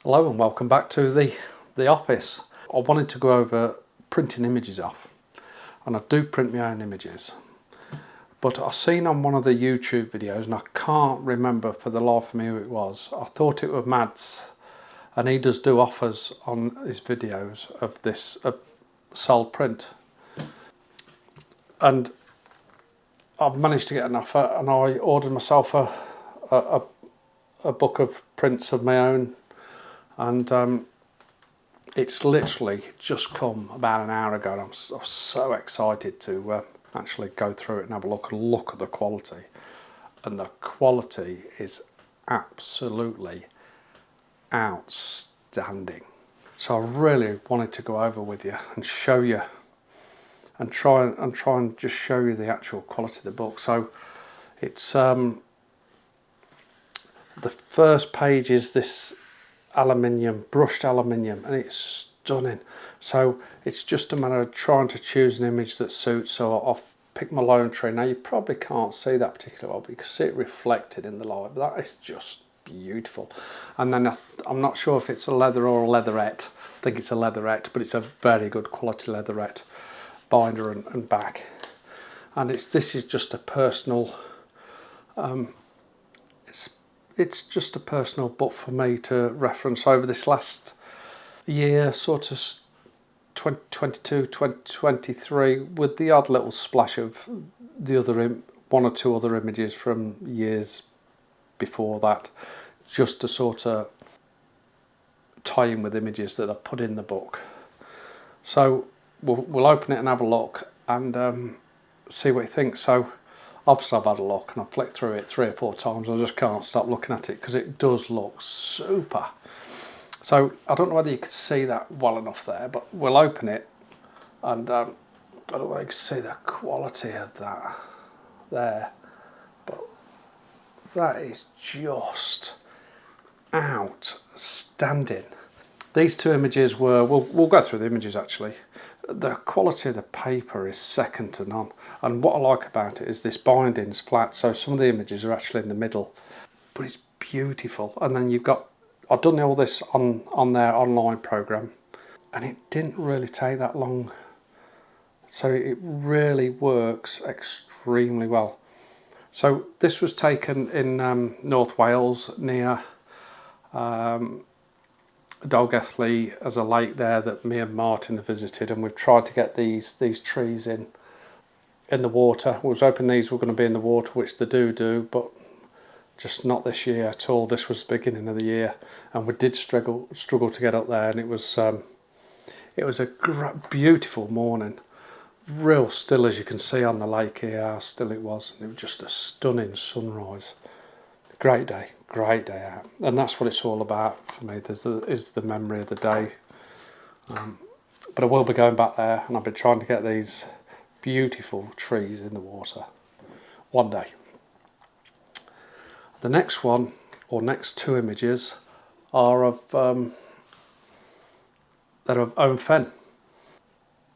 Hello and welcome back to the office. I wanted to go over printing images off, and I do print my own images, but I seen on one of the YouTube videos, and I can't remember for the life of me who it was. I thought it was Mads, and he does do offers on his videos of this Saal print, and I've managed to get an offer, and I ordered myself a book of prints of my own, and it's literally just come about an hour ago, and I'm so excited to actually go through it and have a look at the quality. And the quality is absolutely outstanding. So I really wanted to go over with you and show you and try and just show you the actual quality of the book. So it's the first page is this brushed aluminium, and it's stunning. So it's just a matter of trying to choose an image that suits. So I've picked my lone tree. Now you probably can't see that particular one, but you can see it reflected in the light, but that is just beautiful. And then I'm not sure if it's a leather or a leatherette. I think it's a leatherette, but it's a very good quality leatherette binder and back. And this is just a personal it's just a personal book for me to reference over this last year, sort of 2022, 2023, with the odd little splash of the other one or two other images from years before that, just to sort of tie in with images that I put in the book. So we'll open it and have a look and see what you think. So obviously I've had a look and I've flicked through it 3 or 4 times. I just can't stop looking at it because it does look super. So I don't know whether you can see that well enough there, but we'll open it and I don't know whether you can see the quality of that there, but that is just outstanding. These two images were, we'll go through the images actually. The quality of the paper is second to none, and what I like about it is this binding's flat, so some of the images are actually in the middle, but it's beautiful. And then I've done all this on their online program, and it didn't really take that long, so it really works extremely well. So this was taken in North Wales near Dolgelly, as a lake there that me and Martin have visited, and we've tried to get these trees in the water. We was hoping these were going to be in the water, which they do, but just not this year at all. This was the beginning of the year, and we did struggle to get up there, and it was a beautiful morning, real still, as you can see on the lake here how still it was, and it was just a stunning sunrise. Great day out, and that's what it's all about for me. Is the memory of the day. But I will be going back there, and I've been trying to get these beautiful trees in the water one day. The next one, or next two images, are of they're of Owen Fen.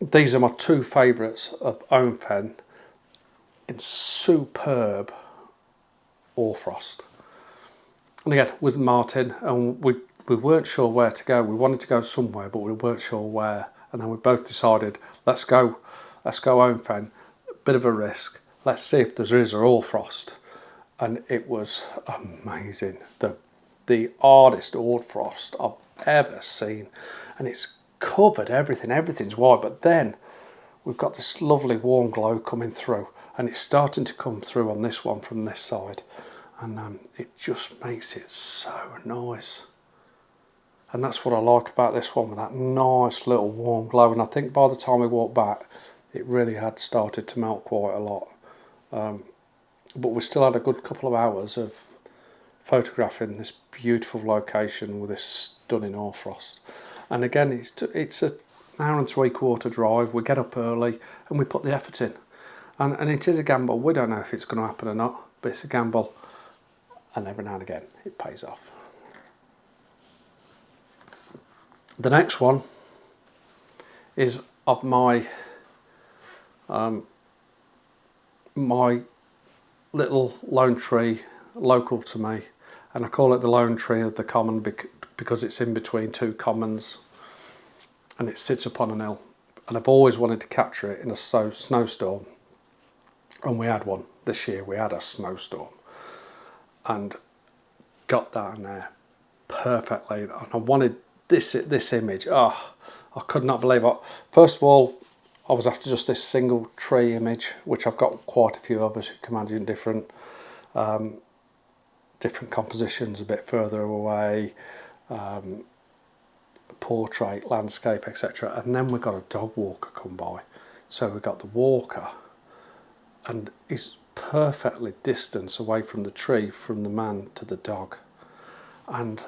These are my two favourites of Owen Fen in superb hoarfrost. And again, with Martin, and we weren't sure where to go. We wanted to go somewhere, but we weren't sure where. And then we both decided, let's go Owen Fen. Bit of a risk. Let's see if there is a hoarfrost. And it was amazing. The hardest hoarfrost I've ever seen, and it's covered everything. Everything's white, but then we've got this lovely warm glow coming through, and it's starting to come through on this one from this side. And it just makes it so nice. And that's what I like about this one, with that nice little warm glow. And I think by the time we walked back, it really had started to melt quite a lot. But we still had a good couple of hours of photographing this beautiful location with this stunning hoarfrost. And again, it's an hour and 3/4 drive. We get up early and we put the effort in. And it is a gamble. We don't know if it's going to happen or not, but it's a gamble. And every now and again it pays off. The next one is of my my little lone tree local to me, And I call it the lone tree of the common because it's in between two commons and it sits upon an hill. And I've always wanted to capture it in a snowstorm. And we had one this year. We had a snowstorm and got that in there perfectly. And I wanted this image. Oh, I could not believe it. First of all, I was after just this single tree image, which I've got quite a few of, as you can imagine, different compositions a bit further away, portrait, landscape, etc. And then we got a dog walker come by. So we got the walker, and he's perfectly distanced away from the tree, from the man to the dog. And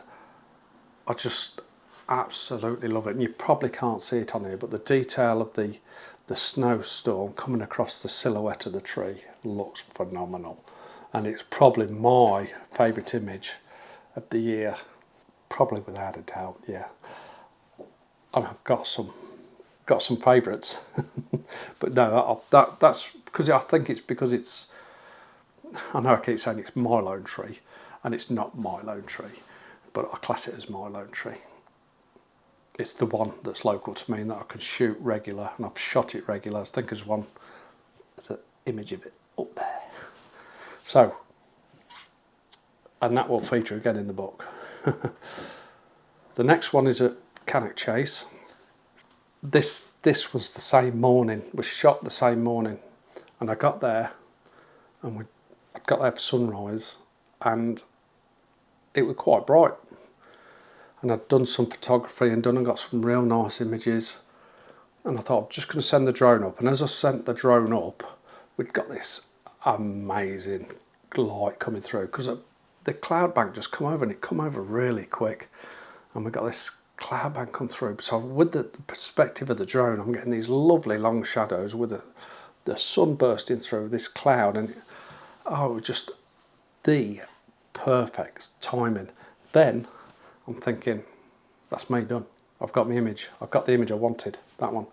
I just absolutely love it. And you probably can't see it on here, but the detail of the snowstorm coming across the silhouette of the tree looks phenomenal. And it's probably my favourite image of the year, probably without a doubt. Yeah, and I've got some favourites, but no, that's because I think it's because it's. I know I keep saying it's my lone tree, and it's not my lone tree, but I class it as my lone tree. It's the one that's local to me and that I can shoot regular, and I've shot it regular. I think there's an image of it up there. So, and that will feature again in the book. The next one is a Cannock Chase. This was the same morning, was shot the same morning, and I got there, and I got there for sunrise, and it was quite bright. And I'd done some photography and got some real nice images. And I thought, I'm just going to send the drone up. And as I sent the drone up, we'd got this amazing light coming through, because the cloud bank just come over, and it come over really quick. And we got this cloud bank come through. So with the perspective of the drone, I'm getting these lovely long shadows with the sun bursting through this cloud. And it was just the perfect timing. Then I'm thinking, that's me done. I've got my image. I've got the image I wanted, that one.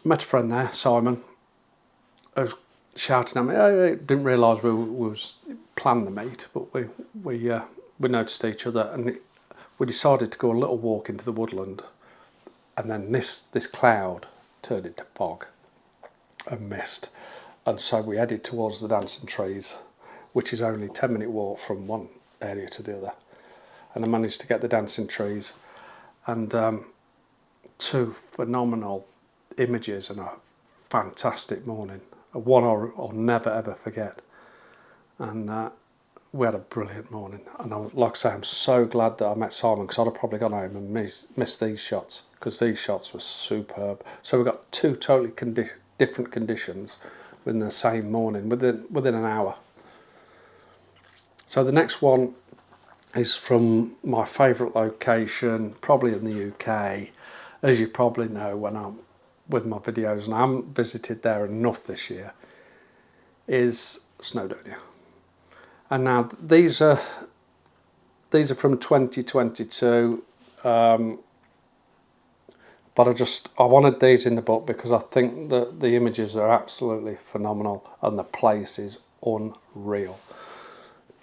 Met a friend there, Simon, who was shouting at me. I didn't realise we was planned the meet, but we noticed each other, and we decided to go a little walk into the woodland, and then this cloud turned into fog and mist, and so we headed towards the dancing trees, which is only a 10-minute walk from one area to the other. And I managed to get the dancing trees, and two phenomenal images and a fantastic morning. One I'll never ever forget. And we had a brilliant morning. And like I say, I'm so glad that I met Simon, because I'd have probably gone home and missed these shots, because these shots were superb. So we got two totally different conditions within the same morning, within an hour. So the next one is from my favourite location, probably in the UK. As you probably know, when I'm with my videos, and I haven't visited there enough this year, is Snowdonia. And now these are from 2022, but I wanted these in the book because I think that the images are absolutely phenomenal and the place is unreal.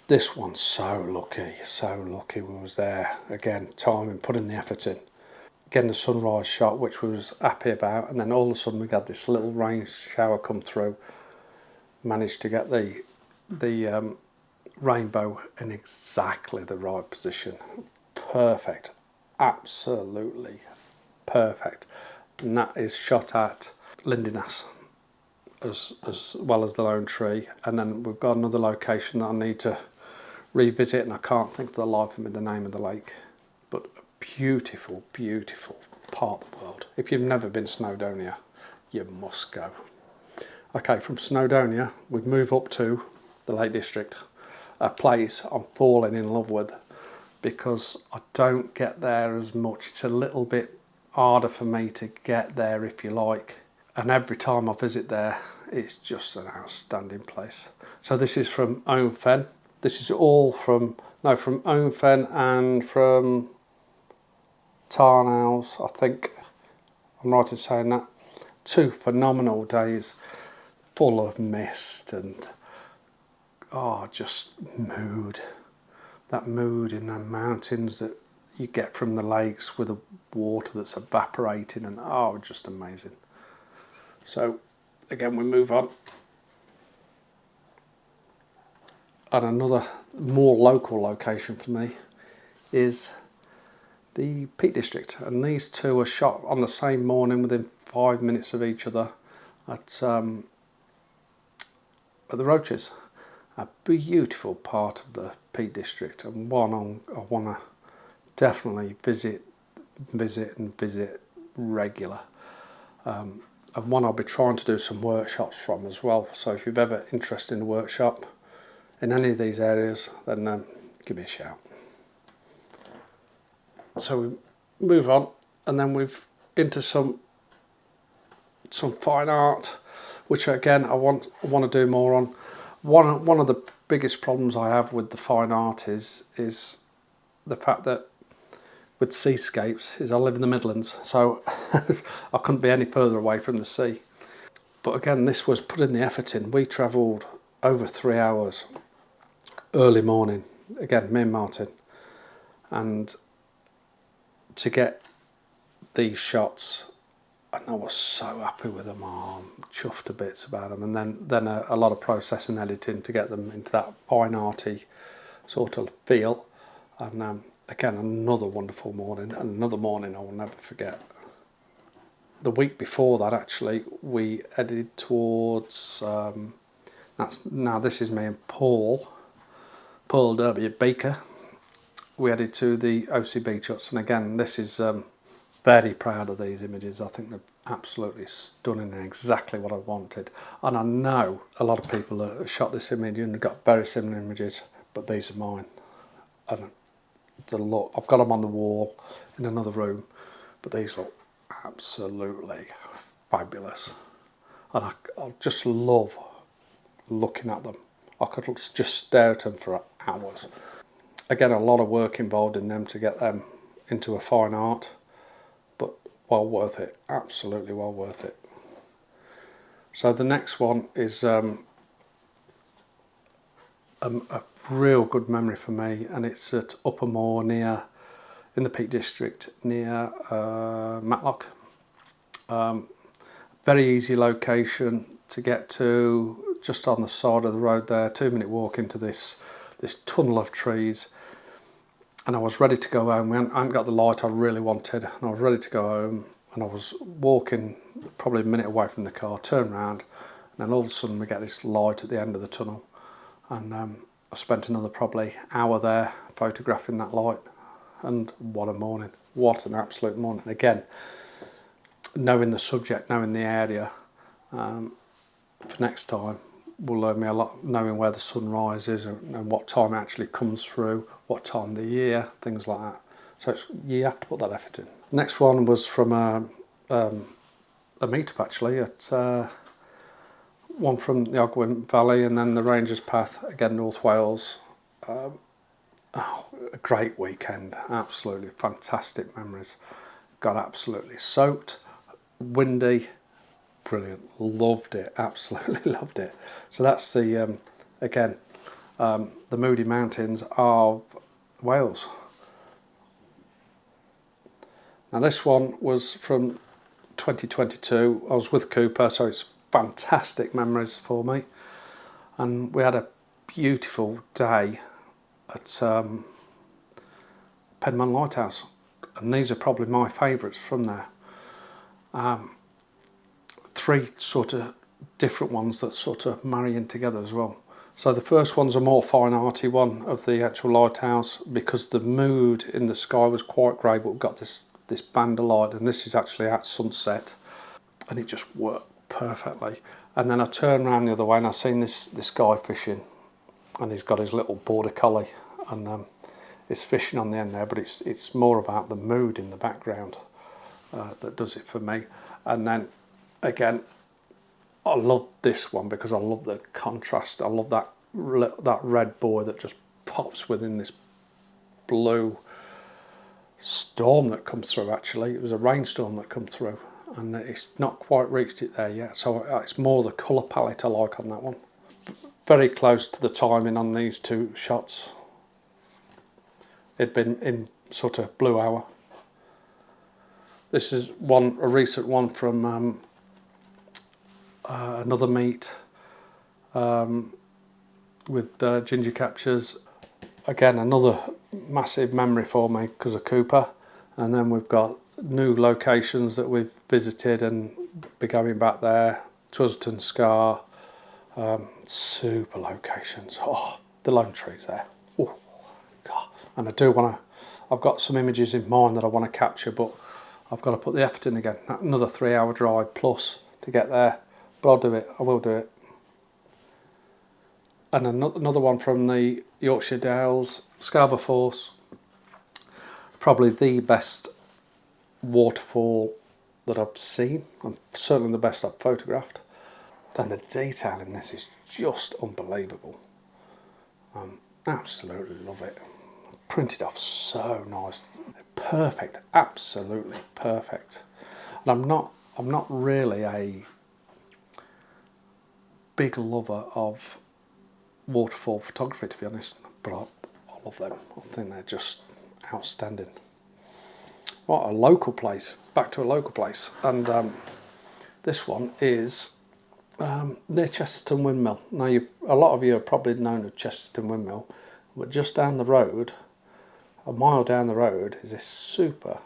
This one's so lucky we was there. Again, timing, putting the effort in. Getting the sunrise shot, which we was happy about, and then all of a sudden we had this little rain shower come through. Managed to get the rainbow in exactly the right position. Perfect. Absolutely perfect. And that is shot at Lindeness as well as the Lone Tree. And then we've got another location that I need to revisit, and I can't think for the life of me the name of the lake, but a beautiful part of the world. If you've never been to Snowdonia, you must go. Okay, from Snowdonia we move up to the Lake District, a place I'm falling in love with because I don't get there as much. It's a little bit harder for me to get there, if you like, and every time I visit there it's just an outstanding place. So this is from Owen Fen. This is all from Owen Fen and from Tarnow's, I think I'm right in saying that. Two phenomenal days full of mist and just mood. that mood in the mountains that you get from the lakes with the water that's evaporating, and oh, just amazing. So again, we move on. And another more local location for me is the Peak District, and these two are shot on the same morning within 5 minutes of each other at the Roaches. A beautiful part of the Peak District, and one I want to definitely visit regular, and one I'll be trying to do some workshops from as well. So if you've ever interested in a workshop in any of these areas, then give me a shout. So we move on, and then we've into some fine art, which again I want to do more on. One of the biggest problems I have with the fine art is the fact that with seascapes is I live in the Midlands, so I couldn't be any further away from the sea. But again, this was putting the effort in. We travelled over 3 hours early morning, again me and Martin, and to get these shots, and I was so happy with them. I'm chuffed to bits about them, and then a lot of processing and editing to get them into that fine arty sort of feel. And again, another wonderful morning, and another morning I will never forget. The week before that, actually, we headed towards this is me and Paul W. Baker. We headed to the OC Beach Huts, and again, this is very proud of these images. I think they're absolutely stunning and exactly what I wanted. And I know a lot of people that shot this image and got very similar images, but these are mine. And the look, I've got them on the wall in another room, but these look absolutely fabulous. And I just love looking at them. I could just stare at them for hours. Again, a lot of work involved in them to get them into a fine art, but well worth it, absolutely well worth it. So the next one is a real good memory for me, and it's at Upper Moor in the Peak District near Matlock. Very easy location to get to, just on the side of the road there, 2-minute walk into this tunnel of trees. And I was ready to go home. I hadn't got the light I really wanted, and I was ready to go home, and I was walking probably a minute away from the car, turned around, and then all of a sudden we get this light at the end of the tunnel, and I spent another probably hour there photographing that light, and what a morning, what an absolute morning. Again, knowing the subject, knowing the area, for next time will learn me a lot, knowing where the sun rises and what time it actually comes through, what time of the year, things like that. So you have to put that effort in. Next one was from a meetup actually, at one from the Ogwen Valley, and then the Rangers Path, again North Wales. A great weekend, absolutely fantastic memories. Got absolutely soaked, windy, brilliant, loved it, absolutely loved it. So that's the again the Moody Mountains of Wales. Now this one was from 2022. I was with Cooper, so it's fantastic memories for me, and we had a beautiful day at Penman Lighthouse, and these are probably my favourites from there. 3 sort of different ones that sort of marry in together as well. So the first one's a more fine arty one of the actual lighthouse, because the mood in the sky was quite grey, but we've got this band of light, and this is actually at sunset, and it just worked perfectly. And then I turned around the other way and I seen this guy fishing, and he's got his little border collie, and it's fishing on the end there, but it's more about the mood in the background that does it for me. And then again, I love this one because I love the contrast. I love that red buoy that just pops within this blue storm that comes through. Actually, it was a rainstorm that come through, and it's not quite reached it there yet, so it's more the colour palette I like on that one. Very close to the timing on these 2 shots. it'd been in sort of blue hour. This is a recent one from another meet with ginger captures. Again, another massive memory for me because of Cooper. And then we've got new locations that we've visited and be going back there. Twisleton Scar, super locations. Oh, the lone trees there. Oh, God. And I do want to, I've got some images in mind that I want to capture, but I've got to put the effort in again. Another 3-hour drive plus to get there. But I'll do it, I will do it. And another one from the Yorkshire Dales, Scarborough Force. Probably the best waterfall that I've seen, and certainly the best I've photographed. And the detail in this is just unbelievable. Absolutely love it. Printed off so nice, perfect, absolutely perfect. And I'm not really a big lover of waterfall photography, to be honest, but I love them. I think they're just outstanding. What a local place, back to a local place, and this one is near Chesterton Windmill. Now, a lot of you have probably known of Chesterton Windmill, but just down the road, a mile down the road, is this super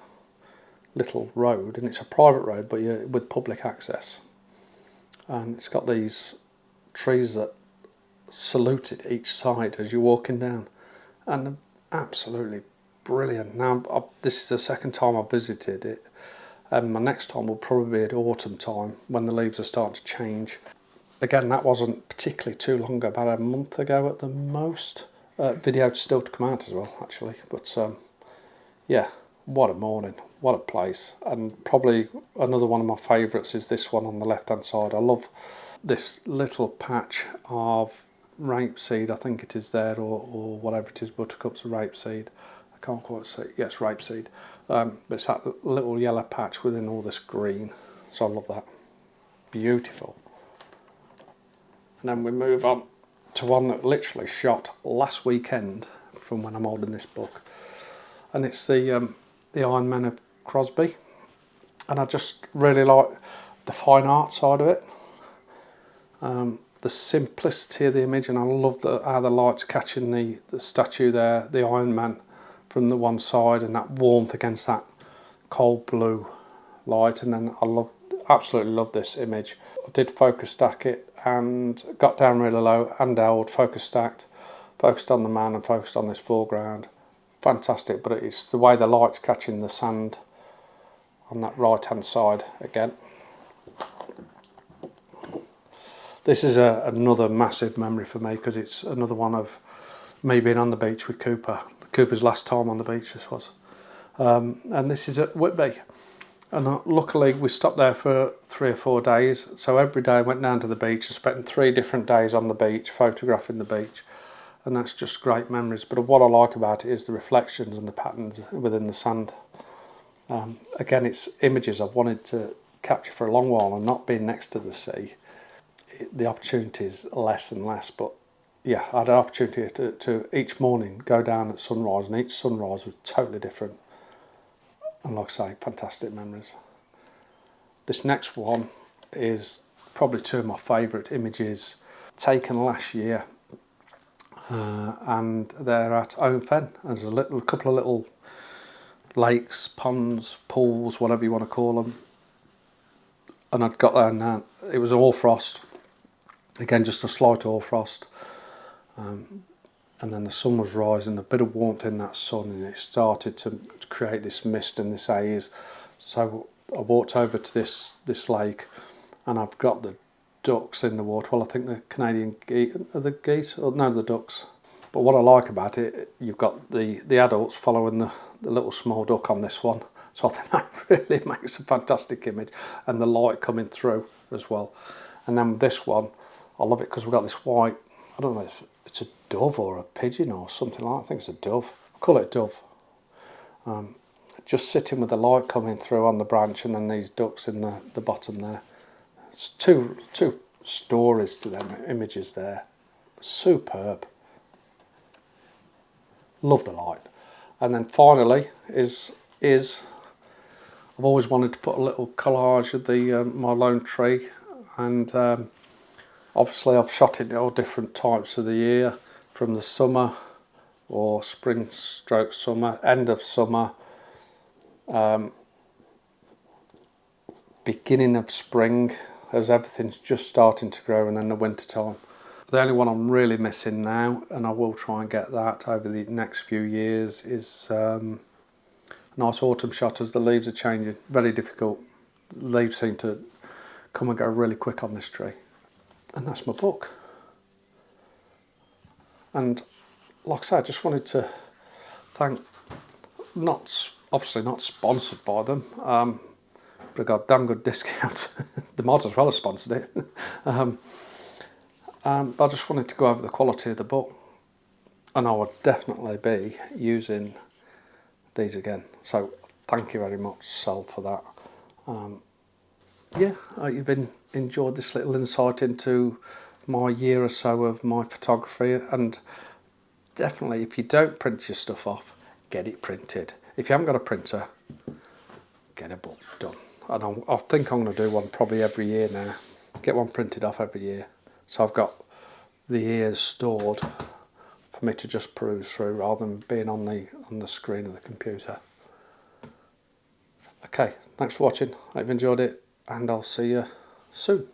little road, and it's a private road, but you're with public access, and it's got these trees that salute it each side as you're walking down, and absolutely brilliant. Now, this is the second time I've visited it, and my next time will probably be at autumn time when the leaves are starting to change. Again, that wasn't particularly too long ago, about a month ago at the most. Video still to come out as well, actually, but yeah, what a morning, what a place. And probably another one of my favourites is this one on the left hand side. I love this little patch of rapeseed, I think it is there, or whatever it is, buttercups or rapeseed. I can't quite see. Yes, rapeseed. But it's that little yellow patch within all this green. So I love that. Beautiful. And then we move on to one that literally shot last weekend from when I'm holding this book. And it's the Iron Men of Crosby. And I just really like the fine art side of it. The simplicity of the image, and I love how the light's catching the statue there, the Iron Man, from the one side, and that warmth against that cold blue light. And then I absolutely love this image. I did focus stack it and got down really low and held, focus stacked, focused on the man and focused on this foreground. Fantastic, but it's the way the light's catching the sand on that right hand side again. This is another massive memory for me because it's another one of me being on the beach with Cooper. Cooper's last time on the beach, this was. And this is at Whitby. And luckily we stopped there for 3 or 4 days. So every day I went down to the beach and spent 3 different days on the beach, photographing the beach. And that's just great memories. But what I like about it is the reflections and the patterns within the sand. Again, it's images I've wanted to capture for a long while, and not being next to the sea, the opportunity is less and less. But yeah, I had an opportunity to each morning go down at sunrise, and each sunrise was totally different. And like I say, fantastic memories. This next one is probably 2 of my favourite images taken last year, and they're at Owen Fen. There's a couple of little lakes, ponds, pools, whatever you want to call them. And I'd got there and it was all frost. Again, just a slight hoarfrost. And then the sun was rising, a bit of warmth in that sun, and it started to create this mist and this haze. So I walked over to this lake, and I've got the ducks in the water. Well, I think the Canadian geese, are the geese? Or no, the ducks. But what I like about it, you've got the adults following the little small duck on this one. So I think that really makes a fantastic image, and the light coming through as well. And then with this one, I love it because we've got this white, I don't know if it's a dove or a pigeon or something like that. I think it's a dove. I'll call it a dove. Just sitting with the light coming through on the branch, and then these ducks in the bottom there. It's two stories to them images there. Superb. Love the light. And then finally is I've always wanted to put a little collage of the my lone tree, and obviously I've shot it at all different types of the year, from the summer or spring stroke summer, end of summer, beginning of spring, as everything's just starting to grow, and then the winter time. The only one I'm really missing now, and I will try and get that over the next few years, is a nice autumn shot as the leaves are changing. Very difficult. The leaves seem to come and go really quick on this tree. And that's my book. And like I said, I just wanted to thank, obviously not sponsored by them, but I got a damn good discount. They might as well have sponsored it. But I just wanted to go over the quality of the book, and I would definitely be using these again. So thank you very much, Saal, for that. Yeah, you've enjoyed this little insight into my year or so of my photography, and definitely, if you don't print your stuff off, get it printed. If you haven't got a printer, get a book done. And I think I'm going to do one probably every year now. Get one printed off every year. So I've got the years stored for me to just peruse through, rather than being on the screen of the computer. Okay, thanks for watching. I've enjoyed it, and I'll see you soon.